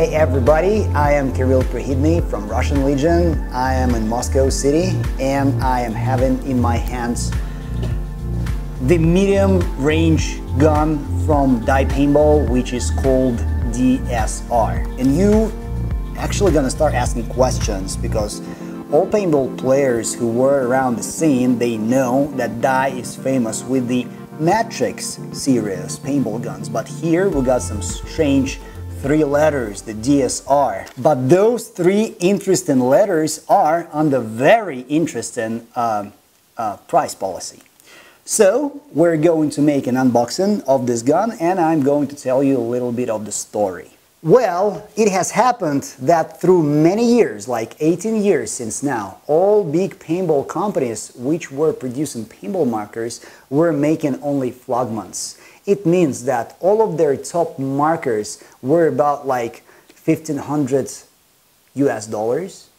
Hey everybody, I am Kirill Prohidny from Russian Legion. I am in Moscow City and I am having in my hands the medium range gun from Dye Paintball, which is called DSR. And you actually gonna start asking questions because all paintball players who were around the scene, they know that Dye is famous with the Matrix series paintball guns. But here we got some strange three letters, the DSR. But those three interesting letters are under very interesting price policy. So we're going to make an unboxing of this gun and I'm going to tell you a little bit of the story. Well, it has happened that through many years, like 18 years since now, all big paintball companies which were producing paintball markers were making only flagmans. It means that all of their top markers were about like $1,500 US,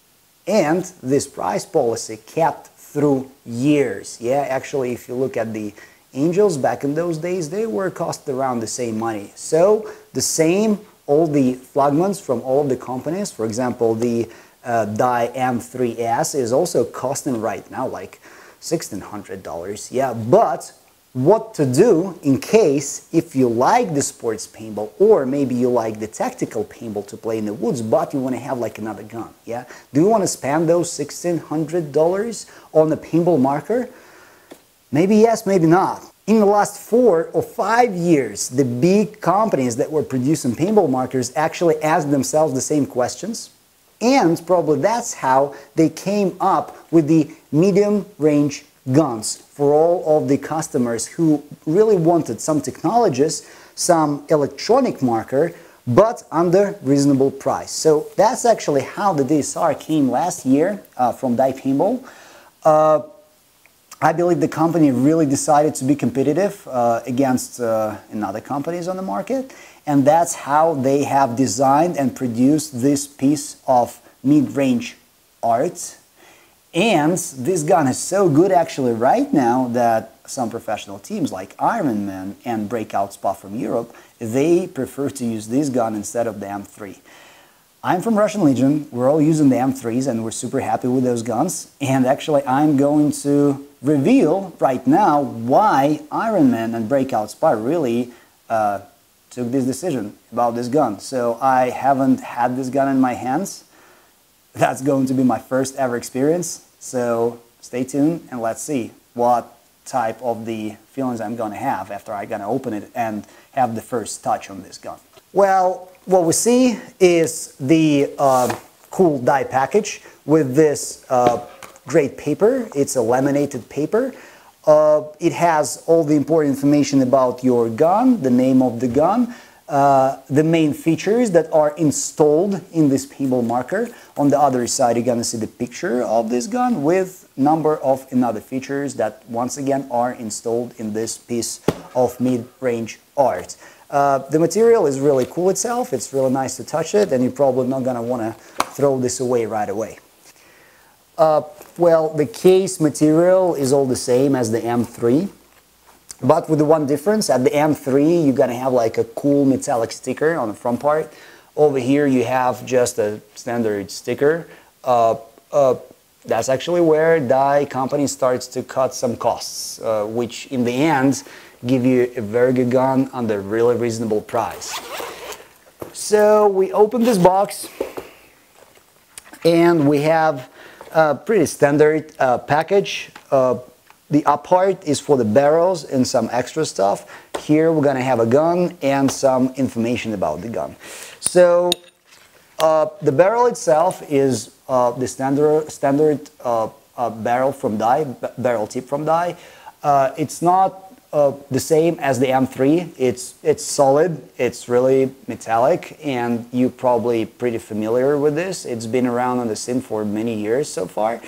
and this price policy kept through years. Yeah, actually, if you look at the Angels back in those days, they were cost around the same money. So the same, all the flagmans from all of the companies, for example, the Dye M3S is also costing right now like $1,600. Yeah, but what to do in case if you like the sports paintball or maybe you like the tactical paintball to play in the woods but you want to have like another gun, yeah? Do you want to spend those $1,600 on a paintball marker? Maybe yes, maybe not. In the last 4 or 5 years, the big companies that were producing paintball markers actually asked themselves the same questions, and probably that's how they came up with the medium range guns for all of the customers who really wanted some technologies, some electronic marker, but under reasonable price. So that's actually how the DSR came last year from Dye Paintball. I believe the company really decided to be competitive against another companies on the market, and that's how they have designed and produced this piece of mid-range art. And this gun is so good actually right now that some professional teams like Ironman and Breakout Spa from Europe, they prefer to use this gun instead of the M3. I'm from Russian Legion, we're all using the M3s and we're super happy with those guns. And actually I'm going to reveal right now why Ironman and Breakout Spa really took this decision about this gun. So I haven't had this gun in my hands. That's going to be my first ever experience. So stay tuned and let's see what type of the feelings I'm going to have after I'm going to open it and have the first touch on this gun. Well, what we see is the cool dye package with this great paper. It's a laminated paper. It has all the important information about your gun, the name of the gun, the main features that are installed in this paintball marker. On the other side, you're going to see the picture of this gun with number of another features that once again are installed in this piece of mid-range art. The material is really cool itself. It's really nice to touch it, and you're probably not going to want to throw this away right away. Well, the case material is all the same as the M3. But with the one difference, at the M3 you're gonna have like a cool metallic sticker on the front part. Over here you have just a standard sticker. That's actually where Dye company starts to cut some costs, which in the end give you a very good gun under really reasonable price. So we open this box and we have a pretty standard package. The up part is for the barrels and some extra stuff. Here we're going to have a gun and some information about the gun. So the barrel itself is the standard barrel from Dye, barrel tip from Dye. It's not the same as the M3. It's solid, it's really metallic, and you're probably pretty familiar with this. It's been around on the scene for many years so far.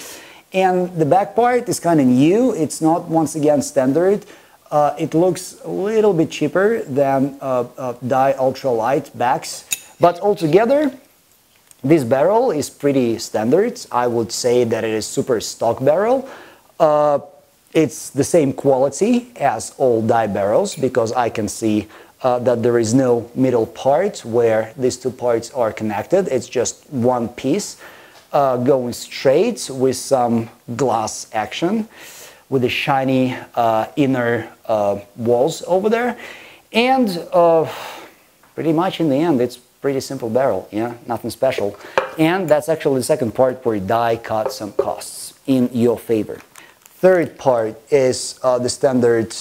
And the back part is kind of new. It's not, once again, standard. It looks a little bit cheaper than Dye ultralight backs. But altogether, this barrel is pretty standard. I would say that it is super stock barrel. It's the same quality as all Dye barrels because I can see that there is no middle part where these two parts are connected. It's just one piece going straight with some glass action, with the shiny inner walls over there. And pretty much in the end, it's pretty simple barrel, yeah, nothing special. And that's actually the second part where die cut some costs in your favor. Third part is the standard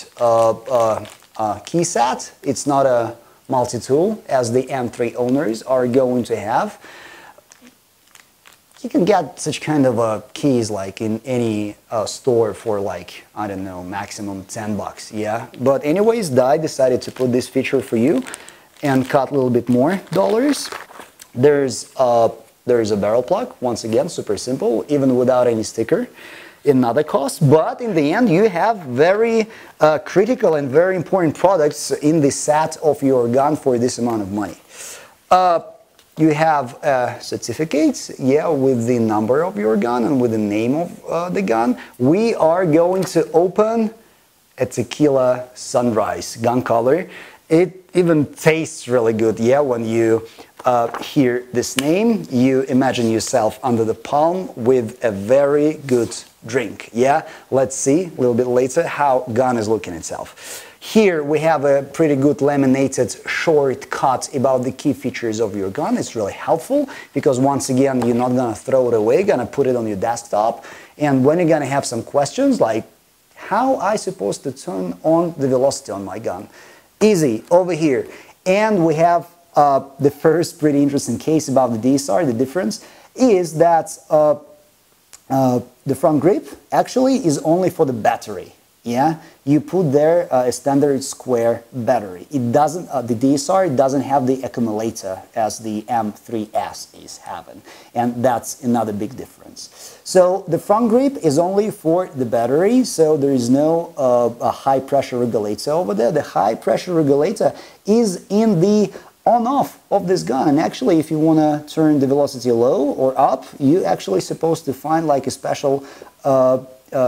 key set. It's not a multi-tool as the M3 owners are going to have. You can get such kind of keys like in any store for like, I don't know, maximum 10 bucks, yeah? But anyways, Dye decided to put this feature for you and cut a little bit more dollars. There's a barrel plug, once again, super simple, even without any sticker. Another cost, but in the end you have very critical and very important products in the set of your gun for this amount of money. You have certificates, yeah, with the number of your gun and with the name of the gun. We are going to open a Tequila Sunrise gun color. It even tastes really good, yeah, when you hear this name. You imagine yourself under the palm with a very good drink, yeah? Let's see a little bit later how gun is looking itself. Here we have a pretty good laminated shortcut about the key features of your gun. It's really helpful because once again you're not gonna throw it away, you're gonna put it on your desktop, and when you're gonna have some questions like how I supposed to turn on the velocity on my gun, easy over here. And we have the first pretty interesting case about the DSR. The difference is that the front grip actually is only for the battery. Yeah, you put there a standard square battery. It doesn't. The DSR doesn't have the accumulator as the M3S is having, and that's another big difference. So the front grip is only for the battery, so there is no a high pressure regulator over there. The high pressure regulator is in the on-off of this gun, and actually if you want to turn the velocity low or up, you actually supposed to find like a special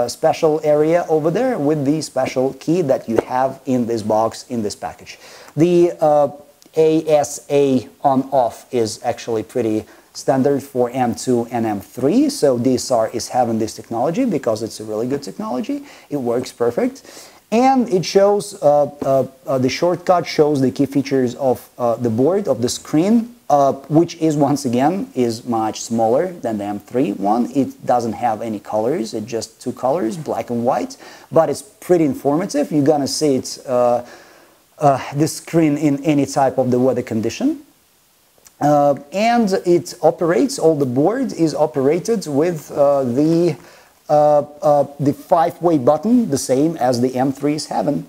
special area over there with the special key that you have in this box, in this package. The ASA on-off is actually pretty standard for M2 and M3, so DSR is having this technology because it's a really good technology. It works perfect. And it shows, the shortcut shows the key features of the board, of the screen, which is, once again, is much smaller than the M3 one. It doesn't have any colors, it's just two colors, black and white, but it's pretty informative. You're gonna see it, this screen in any type of the weather condition. And it operates, all the board is operated with the 5-way button, the same as the M3 is having.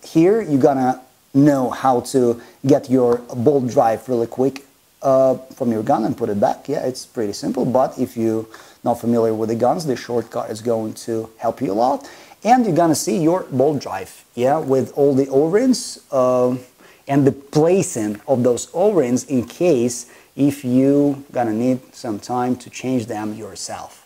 Here you're gonna know how to get your bolt drive really quick from your gun and put it back. Yeah, it's pretty simple, but if you're not familiar with the guns, the shortcut is going to help you a lot. And you're gonna see your bolt drive, yeah, with all the O-rings and the placing of those O-rings in case if you gonna need some time to change them yourself.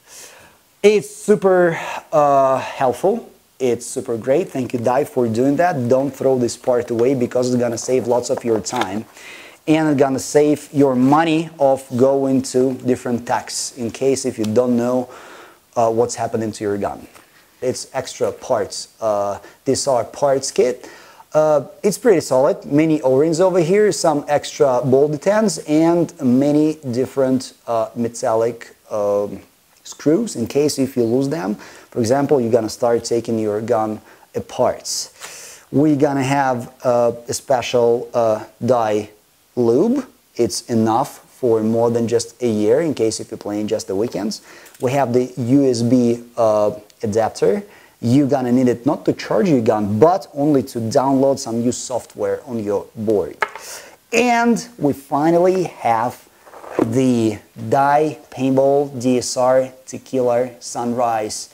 It's super helpful. It's super great. Thank you, Dye, for doing that. Don't throw this part away because it's gonna save lots of your time. And it's gonna save your money of going to different techs in case if you don't know what's happening to your gun. It's extra parts. These are parts kit. It's pretty solid. Many O-rings over here, some extra ball detents, and many different metallic screws in case if you lose them. For example, you're gonna start taking your gun apart. We're gonna have a special dye lube. It's enough for more than just a year in case if you're playing just the weekends. We have the USB adapter. You're gonna need it not to charge your gun, but only to download some new software on your board. And we finally have the Dye Paintball DSR Tequila Sunrise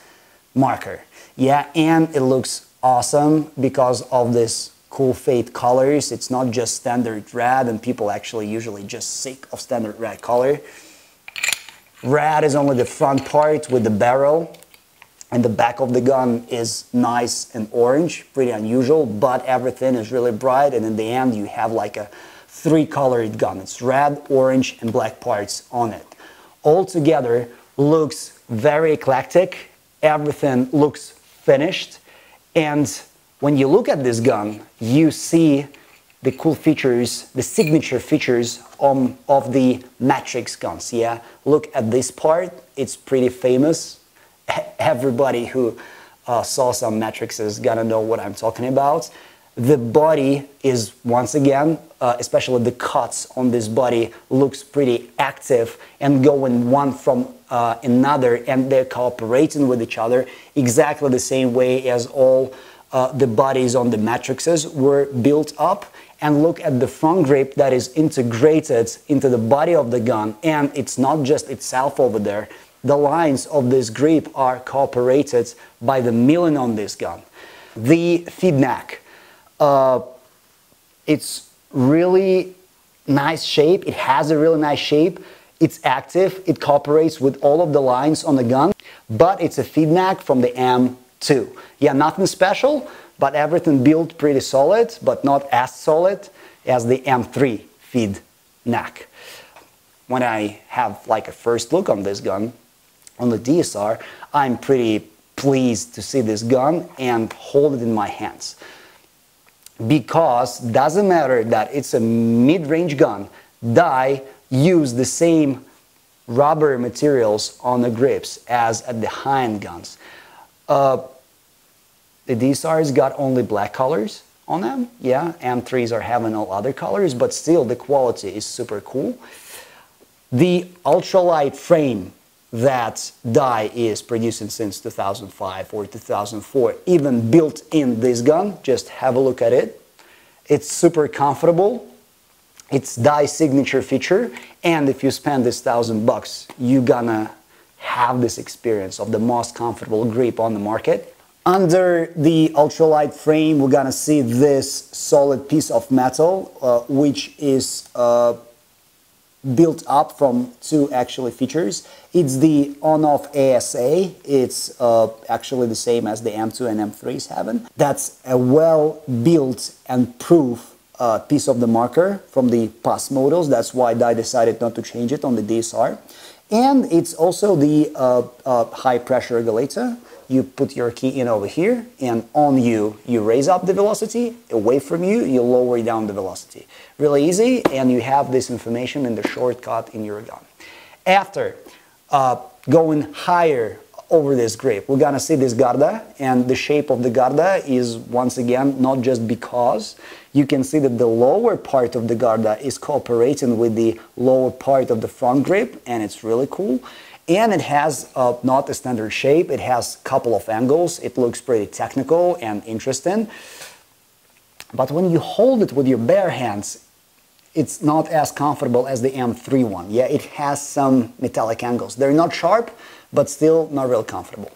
marker. Yeah, and it looks awesome because of this cool fade colors. It's not just standard red, and people actually usually just sick of standard red color. Red is only the front part with the barrel. and the back of the gun is nice and orange, pretty unusual, but everything is really bright, and in the end you have like a three-colored gun. It's red, orange, and black parts on it. All together looks very eclectic, everything looks finished, and when you look at this gun, you see the cool features, the signature features of the matrix guns. Yeah, look at this part, it's pretty famous. Everybody who saw some matrices is gonna know what I'm talking about. The body is, once again, especially the cuts on this body, looks pretty active and going one from another, and they're cooperating with each other exactly the same way as all the bodies on the matrices were built up. And look at the front grip that is integrated into the body of the gun, and it's not just itself over there. The lines of this grip are cooperated by the milling on this gun. The feed neck, it's really nice shape. It has a really nice shape. It's active. It cooperates with all of the lines on the gun, but it's a feed neck from the M2. Yeah, nothing special, but everything built pretty solid, but not as solid as the M3 feed neck. When I have like a first look on this gun, on the DSR, I'm pretty pleased to see this gun and hold it in my hands. Because doesn't matter that it's a mid-range gun, Dye use the same rubber materials on the grips as at the high-end guns. The DSR's got only black colors on them, yeah, M3s are having all other colors, but still the quality is super cool. The ultralight frame that Dye is producing since 2005 or 2004, even built in this gun, just have a look at it. It's super comfortable. It's Dye's signature feature, and if you spend this $1,000, you're gonna have this experience of the most comfortable grip on the market. Under the ultralight frame, we're gonna see this solid piece of metal, which is built up from two actually features. It's the on-off ASA. It's actually the same as the M2 and M3s having. That's a well-built and proof piece of the marker from the past models. That's why Dye decided not to change it on the DSR. And it's also the high pressure regulator. You put your key in over here, and on you raise up the velocity, away from you lower down the velocity. Really easy, and you have this information in the shortcut in your gun. After going higher over this grip, we're gonna see this garda, and the shape of the garda is, once again, not just because. You can see that the lower part of the garda is cooperating with the lower part of the front grip, and it's really cool. And it has not a standard shape, it has a couple of angles. It looks pretty technical and interesting. But when you hold it with your bare hands, it's not as comfortable as the M3 one. Yeah, it has some metallic angles. They're not sharp, but still not real comfortable.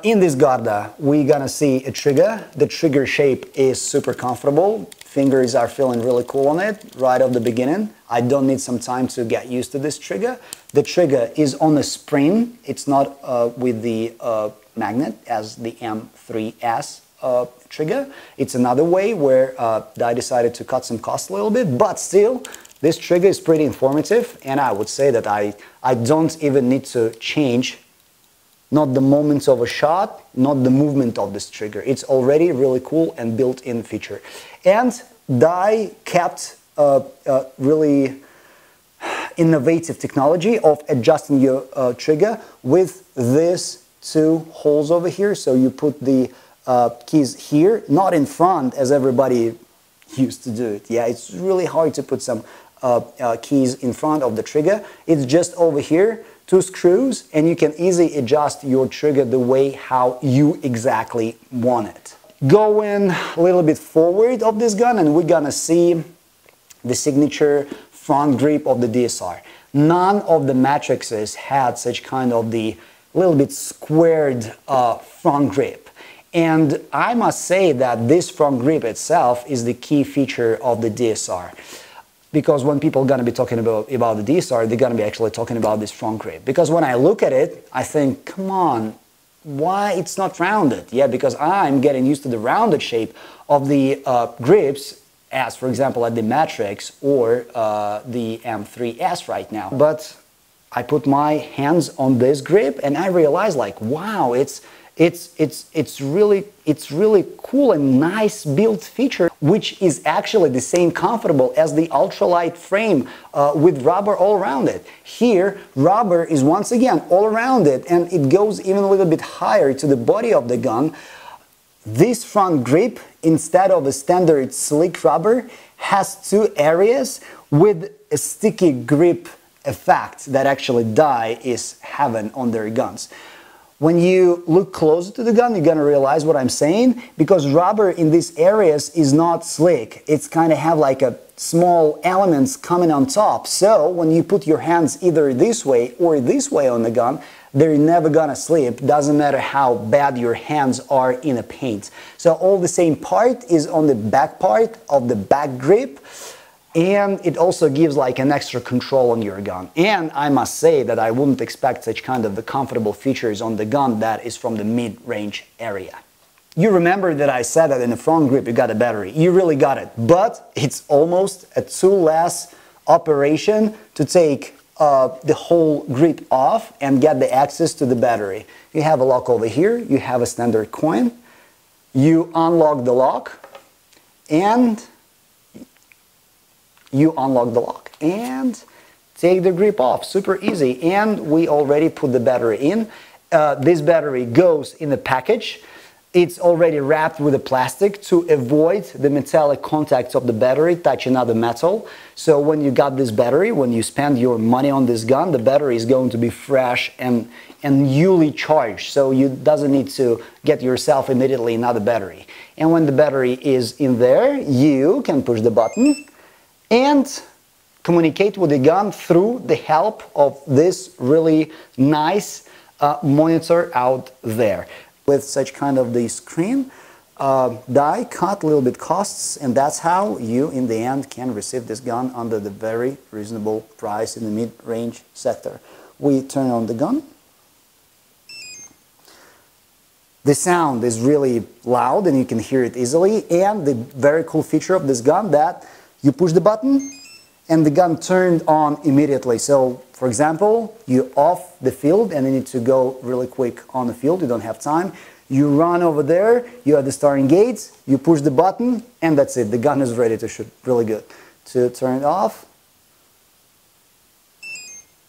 In this garda, we're gonna see a trigger. The trigger shape is super comfortable. Fingers are feeling really cool on it right off the beginning. I don't need some time to get used to this trigger. The trigger is on a spring. It's not with the magnet as the M3S trigger. It's another way where I decided to cut some cost a little bit, but still, this trigger is pretty informative, and I would say that I don't even need to change not the moments of a shot, not the movement of this trigger. It's already really cool and built-in feature. And Dye kept really innovative technology of adjusting your trigger with these two holes over here. So you put the keys here, not in front as everybody used to do it. Yeah, it's really hard to put some keys in front of the trigger. It's just over here, two screws, and you can easily adjust your trigger the way how you exactly want it. Going a little bit forward of this gun, and we're gonna see the signature front grip of the DSR. None of the matrices had such kind of the little bit squared front grip. And I must say that this front grip itself is the key feature of the DSR. Because when people are going to be talking about the DSR, they're going to be actually talking about this front grip. Because when I look at it, I think, come on, why it's not rounded? Yeah, because I'm getting used to the rounded shape of the grips, as for example at the Matrix or the M3S right now. But I put my hands on this grip and I realized, like, wow, it's really cool and nice built feature, which is actually the same comfortable as the ultralight frame with rubber all around it. Here, rubber is once again all around it, and it goes even a little bit higher to the body of the gun. This front grip, instead of a standard slick rubber, has two areas with a sticky grip effect that actually Dye is having on their guns. When you look closer to the gun, you're gonna realize what I'm saying, because rubber in these areas is not slick. It's kind of have like a small elements coming on top. So when you put your hands either this way or this way on the gun, they're never gonna slip. Doesn't matter how bad your hands are in a paint. So all the same part is on the back part of the back grip. And it also gives like an extra control on your gun. And I must say that I wouldn't expect such kind of the comfortable features on the gun that is from the mid-range area. You remember that I said that in the front grip you got a battery. You really got it. But it's almost a two-less operation to take the whole grip off and get the access to the battery. You have a lock over here. You have a standard coin. You unlock the lock and you unlock the lock and take the grip off. Super easy. And we already put the battery in. This battery goes in the package. It's already wrapped with a plastic to avoid the metallic contacts of the battery touching other metal. So when you got this battery, when you spend your money on this gun, the battery is going to be fresh and newly charged. So you doesn't need to get yourself immediately another battery. And when the battery is in there, you can push the button and communicate with the gun through the help of this really nice monitor out there. With such kind of the screen, die cut a little bit costs, and that's how you in the end can receive this gun under the very reasonable price in the mid-range sector. We turn on the gun. The sound is really loud and you can hear it easily, and the very cool feature of this gun that you push the button and the gun turned on immediately. So, for example, you off the field and you need to go really quick on the field, you don't have time. You run over there, you have the starting gates, you push the button, and that's it. The gun is ready to shoot. Really good. To turn it off,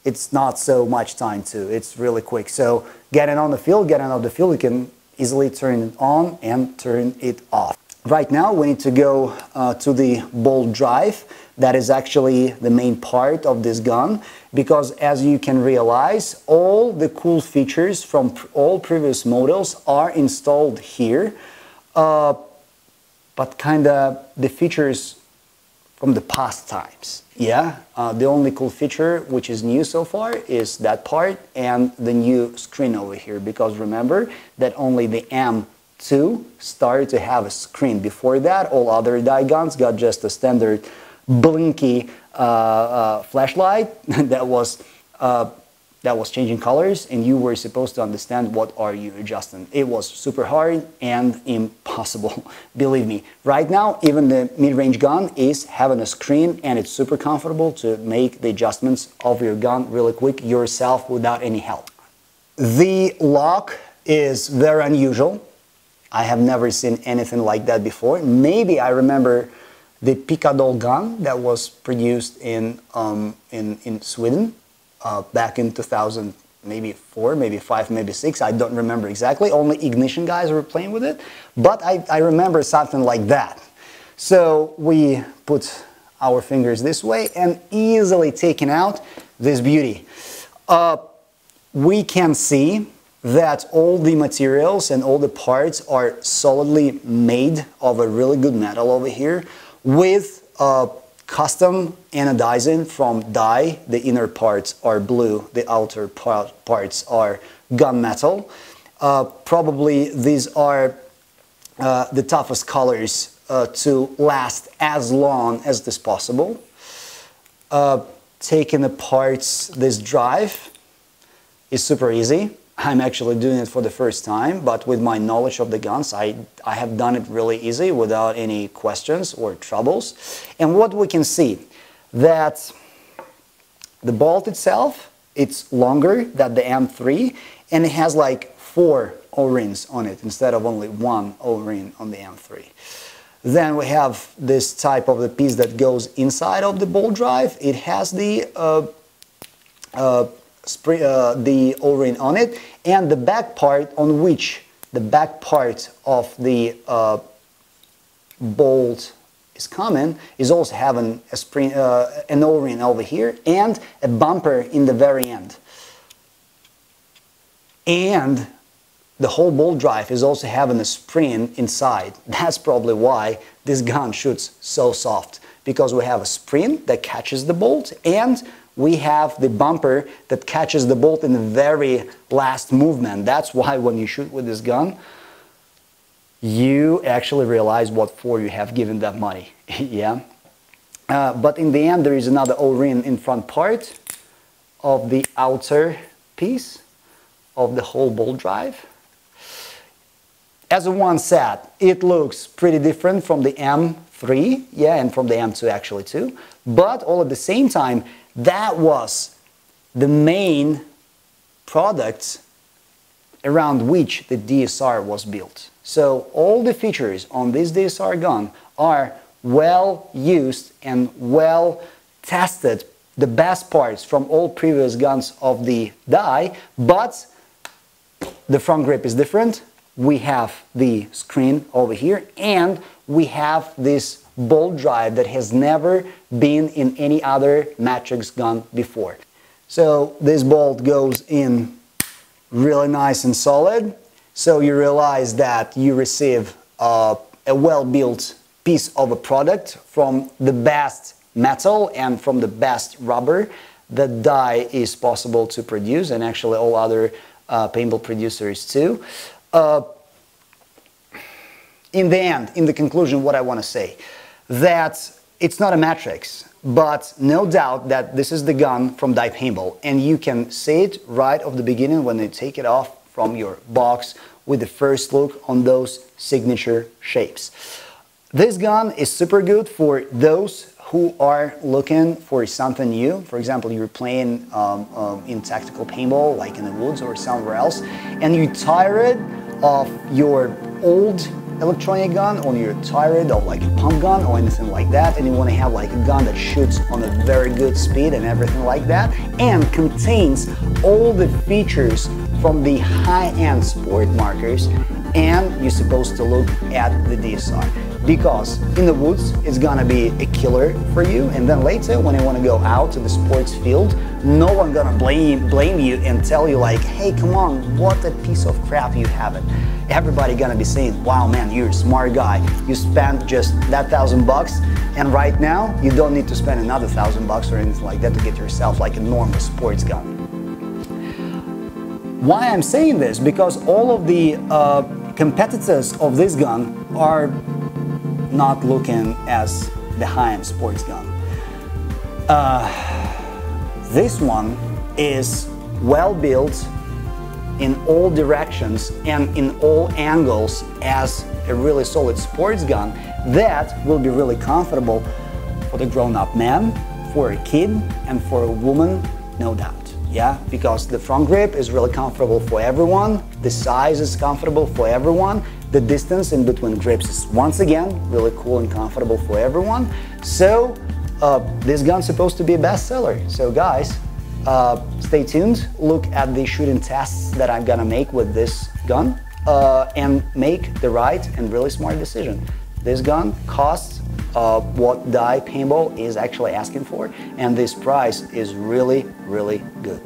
it's not so much time too. It's really quick. So, getting on the field, getting off the field, you can easily turn it on and turn it off. Right now we need to go to the bolt drive. That is actually the main part of this gun, because as you can realize, all the cool features from all previous models are installed here, but kinda the features from the past times. Yeah, the only cool feature which is new so far is that part and the new screen over here, because remember that only the M2 started to have a screen. Before that, all other Dye guns got just a standard blinky flashlight that was changing colors, and you were supposed to understand what are you adjusting. It was super hard and impossible, believe me. Right now, even the mid-range gun is having a screen, and it's super comfortable to make the adjustments of your gun really quick yourself without any help. The lock is very unusual. I have never seen anything like that before. Maybe I remember the Picadol gun that was produced in Sweden back in 2000, maybe 4, maybe 5, maybe 6. I don't remember exactly. Only Ignition guys were playing with it. But I remember something like that. So we put our fingers this way and easily taking out this beauty. We can see that all the materials and all the parts are solidly made of a really good metal over here, with custom anodizing from Dye. The inner parts are blue, the outer parts are gunmetal. Probably these are the toughest colors to last as long as this possible. Taking apart this drive is super easy. I'm actually doing it for the first time, but with my knowledge of the guns, I have done it really easy without any questions or troubles. And what we can see, that the bolt itself, it's longer than the M3, and it has like 4 O-rings on it instead of only 1 O-ring on the M3. Then we have this type of the piece that goes inside of the bolt drive. It has the O-ring on it, and the back part on which the back part of the bolt is coming is also having a spring, an O-ring over here and a bumper in the very end. And the whole bolt drive is also having a spring inside. That's probably why this gun shoots so soft, because we have a spring that catches the bolt, and we have the bumper that catches the bolt in the very last movement. That's why when you shoot with this gun, you actually realize what for you have given that money. Yeah. But in the end, there is another O-ring in front part of the outer piece of the whole bolt drive. As one said, it looks pretty different from the M3, yeah, and from the M2 actually too. But all at the same time, that was the main product around which the DSR was built. So all the features on this DSR gun are well used and well tested, the best parts from all previous guns of the die, but the front grip is different. We have the screen over here, and we have this bolt drive that has never been in any other Matrix gun before. So this bolt goes in really nice and solid, so you realize that you receive a well-built piece of a product from the best metal and from the best rubber that die is possible to produce, and actually all other paintball producers too. In the end, in the conclusion, what I want to say, that it's not a Matrix, but no doubt that this is the gun from Die Paintball, and you can see it right off the beginning when you take it off from your box with the first look on those signature shapes. This gun is super good for those who are looking for something new. For example, you're playing in tactical paintball, like in the woods or somewhere else, and you're tired of your old electronic gun, or you're tired of like a pump gun or anything like that, and you want to have like a gun that shoots on a very good speed and everything like that, and contains all the features from the high-end sport markers, and you're supposed to look at the DSR. Because in the woods, it's gonna be a killer for you, and then later when you wanna go out to the sports field, no one gonna blame you and tell you like, hey, come on, what a piece of crap you have it. Everybody gonna be saying, wow man, you're a smart guy. You spent just that $1,000, and right now, you don't need to spend another $1,000 or anything like that to get yourself like a normal sports gun. Why I'm saying this? Because all of the competitors of this gun are not looking as the high-end sports gun. This one is well built in all directions and in all angles as a really solid sports gun that will be really comfortable for the grown-up man, for a kid, and for a woman, no doubt. Yeah, because the front grip is really comfortable for everyone, the size is comfortable for everyone, the distance in between grips is once again really cool and comfortable for everyone. So this gun's supposed to be a bestseller. So guys, stay tuned, look at the shooting tests that I'm gonna make with this gun and make the right and really smart decision. This gun costs what Die Paintball is actually asking for, and this price is really, really good.